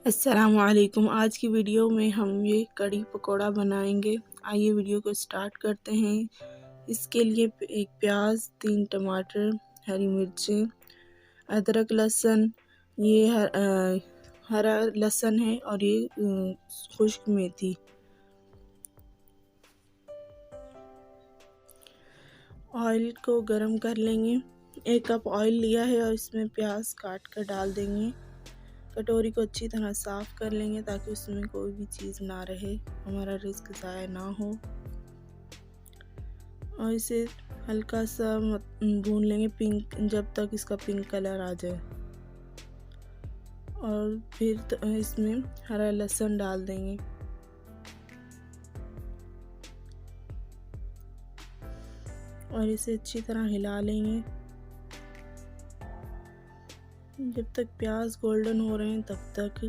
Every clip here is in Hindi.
अस्सलामुअलैकुम। आज की वीडियो में हम ये कड़ी पकोड़ा बनाएंगे। आइए वीडियो को स्टार्ट करते हैं। इसके लिए एक प्याज, 3 टमाटर, हरी मिर्चें, अदरक, लहसुन, ये हरा लहसुन है और ये खुश्क मेथी। ऑयल को गरम कर लेंगे। 1 कप ऑयल लिया है और इसमें प्याज काट कर डाल देंगे। कटोरी को अच्छी तरह साफ़ कर लेंगे ताकि उसमें कोई भी चीज़ ना रहे, हमारा रिस्क ज़ाया ना हो। और इसे हल्का सा भून लेंगे पिंक, जब तक इसका पिंक कलर आ जाए। और फिर इसमें हरा लहसुन डाल देंगे। और इसे अच्छी तरह हिला लेंगे। जब तक प्याज गोल्डन हो रहे हैं तब तक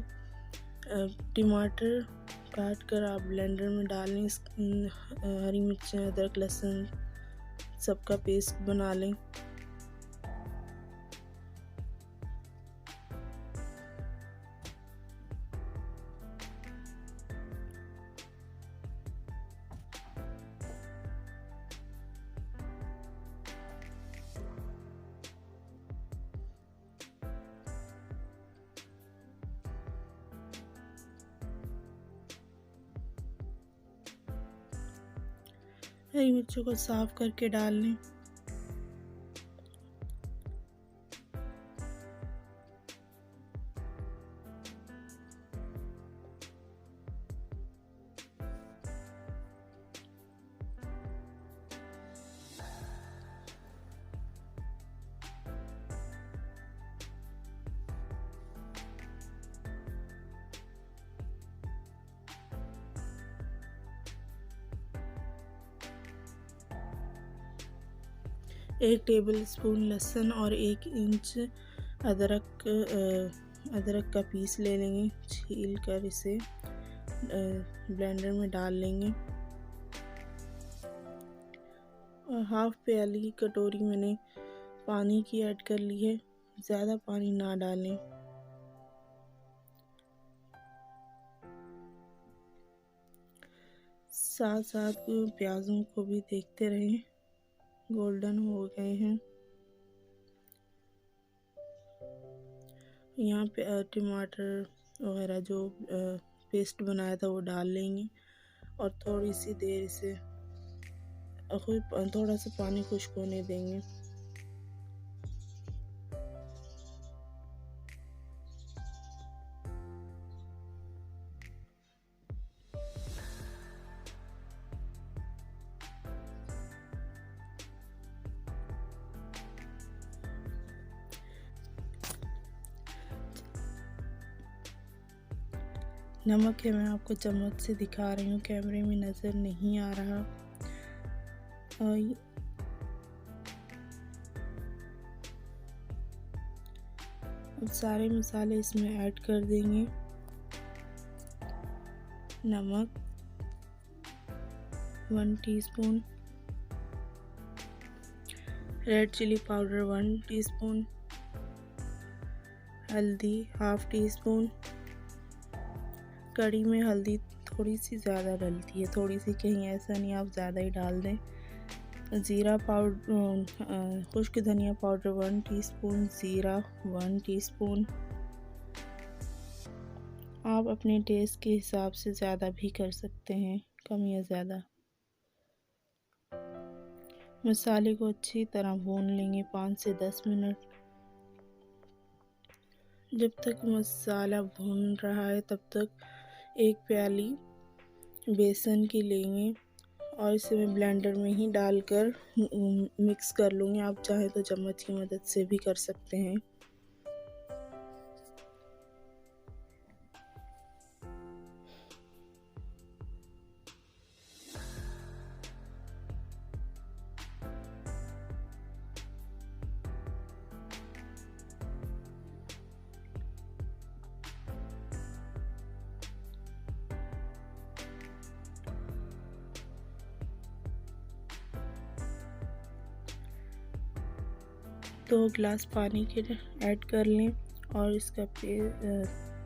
टमाटर काट कर आप ब्लेंडर में डाल लें। हरी मिर्चें, अदरक, लहसुन सबका पेस्ट बना लें। हरी मिर्चों को साफ करके डाल लें। एक टेबल स्पून लहसुन और 1 इंच अदरक का पीस ले लेंगे। छील कर इसे ब्लेंडर में डाल लेंगे। और हाफ प्याली की कटोरी मैंने पानी की ऐड कर ली है। ज़्यादा पानी ना डालें। साथ साथ प्याज़ों को भी देखते रहें, गोल्डन हो गए हैं। यहाँ पे टमाटर वगैरह जो पेस्ट बनाया था वो डाल लेंगे और थोड़ी सी देर इसे थोड़ा सा पानी खुश्क होने देंगे। नमक है, मैं आपको चम्मच से दिखा रही हूँ, कैमरे में नज़र नहीं आ रहा। और अब सारे मसाले इसमें ऐड कर देंगे। नमक 1 teaspoon, red chilli powder 1 teaspoon, हल्दी हाफ टीस्पून। कड़ी में हल्दी थोड़ी सी ज़्यादा डलती है, थोड़ी सी, कहीं ऐसा नहीं आप ज़्यादा ही डाल दें। ज़ीरा पाउडर, खुश्क धनिया पाउडर 1 टीस्पून, ज़ीरा 1 टीस्पून। आप अपने टेस्ट के हिसाब से ज़्यादा भी कर सकते हैं, कम या ज़्यादा। मसाले को अच्छी तरह भून लेंगे 5 से 10 मिनट। जब तक मसाला भून रहा है तब तक 1 प्याली बेसन की लेंगे और इसे मैं ब्लेंडर में ही डालकर मिक्स कर लूँगी। आप चाहे तो चम्मच की मदद से भी कर सकते हैं। दो गिलास पानी के ऐड कर लें और इसका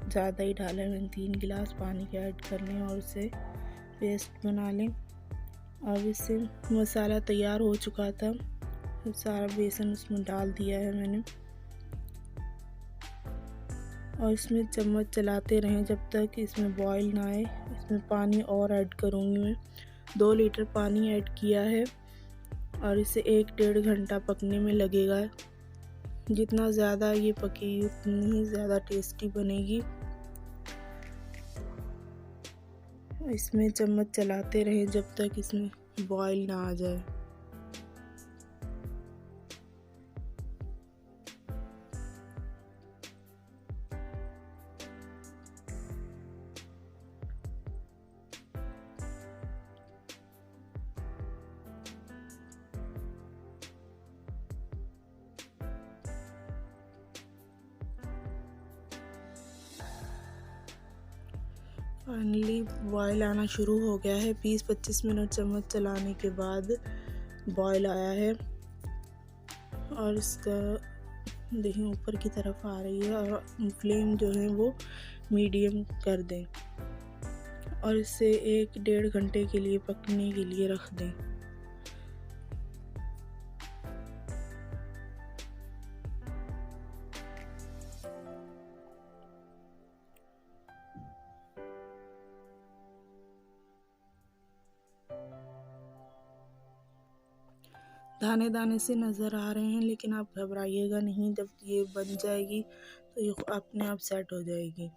ज़्यादा ही डाला है मैंने, 3 गिलास पानी के ऐड कर लें और उसे पेस्ट बना लें। अब इससे मसाला तैयार हो चुका था, तो सारा बेसन उसमें डाल दिया है मैंने और इसमें चम्मच चलाते रहें जब तक इसमें बॉईल ना आए। इसमें पानी और ऐड करूँगी मैं, 2 लीटर पानी ऐड किया है और इसे 1-1.5 घंटा पकने में लगेगा। जितना ज़्यादा ये पकेगी उतनी ही ज़्यादा टेस्टी बनेगी। इसमें चम्मच चलाते रहें जब तक इसमें बॉईल ना आ जाए। फाइनली बॉयल आना शुरू हो गया है। 20-25 मिनट चम्मच चलाने के बाद बॉयल आया है और इसका देखिए ऊपर की तरफ आ रही है और फ्लेम जो है वो मीडियम कर दें और इसे 1-1.5 घंटे के लिए पकने के लिए रख दें। दाने दाने से नज़र आ रहे हैं, लेकिन आप घबराइएगा नहीं, जब ये बन जाएगी तो ये अपने आप सेट हो जाएगी।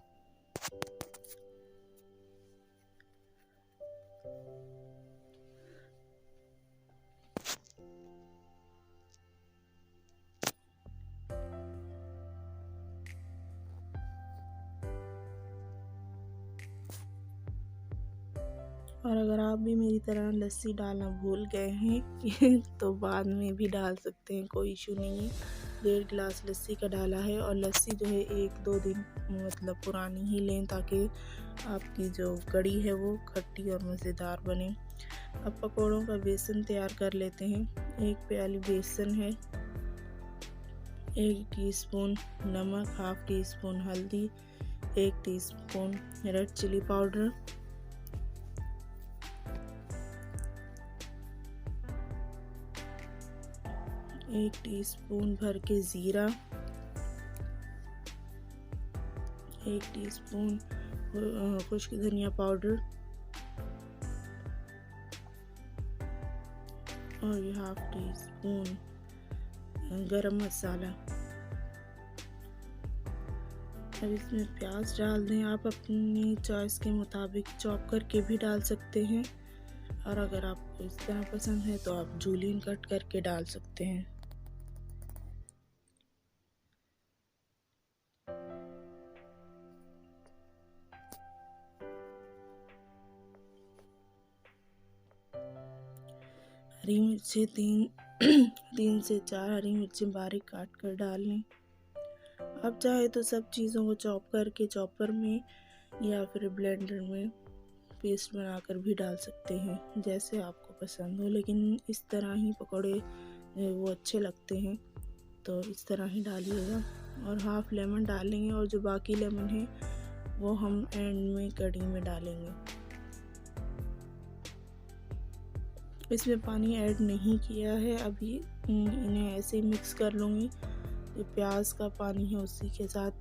और अगर आप भी मेरी तरह लस्सी डालना भूल गए हैं तो बाद में भी डाल सकते हैं, कोई इशू नहीं है। 1.5 गिलास लस्सी का डाला है और लस्सी जो है 1-2 दिन मतलब पुरानी ही लें ताकि आपकी जो कड़ी है वो खट्टी और मज़ेदार बने। अब पकौड़ों का बेसन तैयार कर लेते हैं। 1 प्याली बेसन है, 1 टीस्पून नमक, ½ टीस्पून हल्दी, 1 teaspoon red chilli powder, 1 teaspoon भर के ज़ीरा, 1 टीस्पून खुश्क धनिया पाउडर और ये ½ टीस्पून गरम मसाला। अब इसमें प्याज डाल दें, आप अपनी चॉइस के मुताबिक चॉप करके भी डाल सकते हैं और अगर आपको इस तरह पसंद है तो आप जूलियन कट करके डाल सकते हैं। हरी मिर्चें 3 से 4 हरी मिर्चें बारीक काट कर डाल लें। आप चाहे तो सब चीज़ों को चॉप करके चॉपर में या फिर ब्लेंडर में पेस्ट बनाकर भी डाल सकते हैं, जैसे आपको पसंद हो, लेकिन इस तरह ही पकौड़े वो अच्छे लगते हैं, तो इस तरह ही डालिएगा। और ½ लेमन डालेंगे और जो बाकी लेमन है वो हम एंड में कड़ी में डालेंगे। इसमें पानी ऐड नहीं किया है अभी, इन्हें ऐसे ही मिक्स कर लूँगी। जो प्याज का पानी है उसी के साथ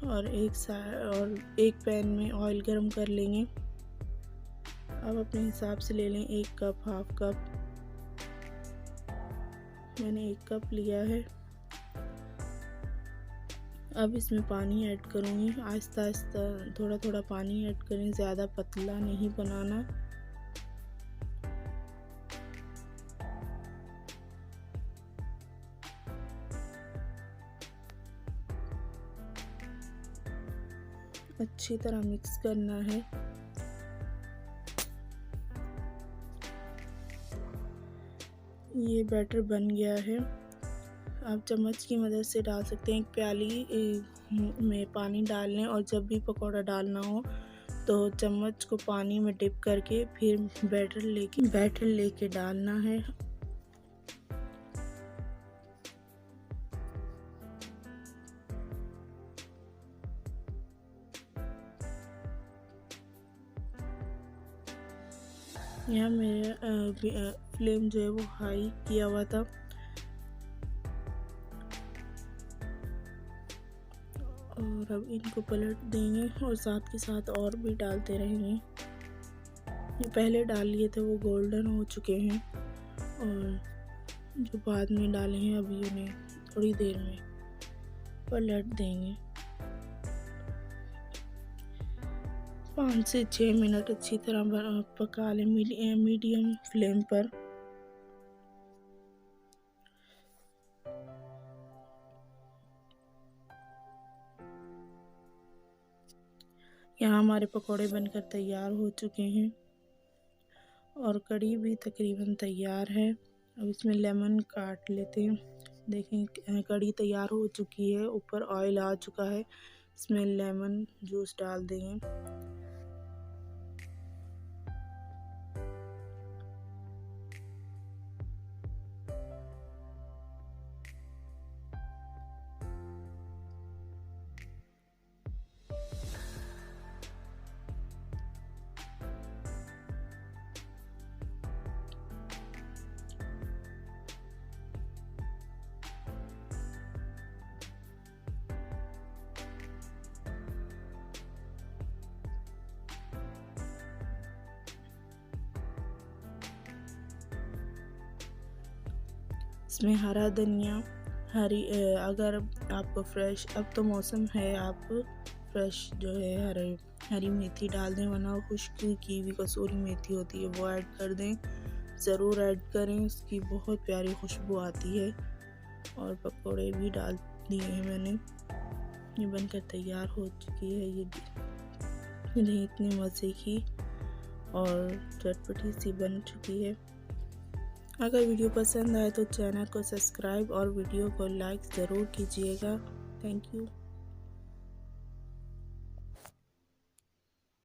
और एक पैन में ऑयल गरम कर लेंगे। अब अपने हिसाब से ले लें, 1 कप, ½ कप, मैंने 1 कप लिया है। अब इसमें पानी ऐड करूँगी, आहिस्ता आहिस्ता थोड़ा थोड़ा पानी ऐड करें, ज़्यादा पतला नहीं बनाना। अच्छी तरह मिक्स करना है। ये बैटर बन गया है। आप चम्मच की मदद से डाल सकते हैं। 1 प्याली में पानी डाल लें और जब भी पकौड़ा डालना हो तो चम्मच को पानी में डिप करके फिर बैटर लेके डालना है। यहाँ मेरा फ्लेम जो है वो हाई किया हुआ था। और अब इनको पलट देंगे और साथ के साथ और भी डालते रहेंगे। जो पहले डाल लिए थे वो गोल्डन हो चुके हैं और जो बाद में डाले हैं अभी उन्हें थोड़ी देर में पलट देंगे। 5 से 6 मिनट अच्छी तरह पका लें मीडियम फ्लेम पर। यहाँ हमारे पकोड़े बनकर तैयार हो चुके हैं और कड़ी भी तकरीबन तैयार है। अब इसमें लेमन काट लेते हैं। देखें कड़ी तैयार हो चुकी है, ऊपर ऑयल आ चुका है। इसमें लेमन जूस डाल देंगे। इसमें हरा धनिया, अगर आपको फ्रेश, अब तो मौसम है, आप फ्रेश जो है हरी मेथी डाल दें, वरना खुश्क की हुई कसूरी मेथी होती है वो ऐड कर दें। ज़रूर ऐड करें, उसकी बहुत प्यारी खुशबू आती है। और पकोड़े भी डाल दिए हैं मैंने। ये बनकर तैयार हो चुकी है। ये इतने मज़े की और चटपटी सी बन चुकी है। अगर वीडियो पसंद आए तो चैनल को सब्सक्राइब और वीडियो को लाइक ज़रूर कीजिएगा। Thank you.